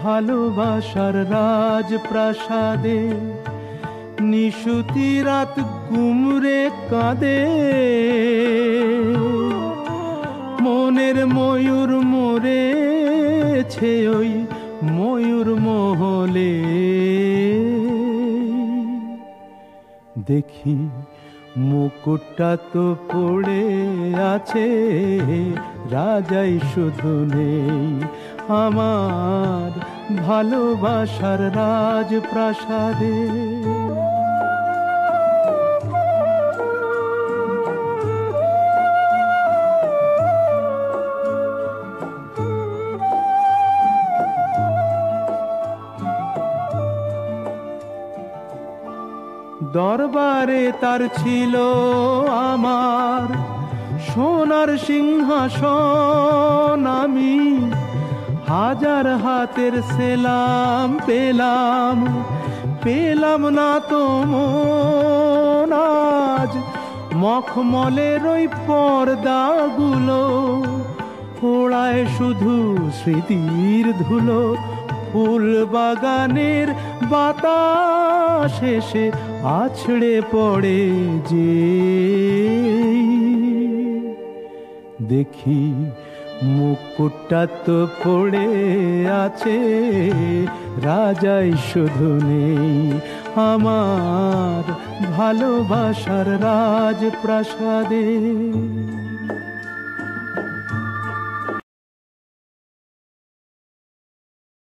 ভালোবাসার রাজপ্রাসাদে নিশুতি রাত গুমরে কাঁদে, মনের ময়ূর মরেছে ওই ময়ূর মহলে। দেখি মুকুটটা তো পড়ে আছে, রাজাই শুধু নেই আমার ভালোবাসার রাজপ্রাসাদে। দরবারে তার ছিল আমার সোনার সিংহাসন, আমি হাজার হাতের সেলাম পেলাম, পেলাম না তো মন আজ মখমলের ওই পর্দাগুলো, পোড়ায় শুধু স্মৃতির ধুলো। ফুল বাগানের বাতাস এসে আছড়ে পড়ে যে, দেখি মুকুটটা তো পড়ে আছে, রাজাই শুধু নেই আমার ভালোবাসার রাজপ্রাসাদে।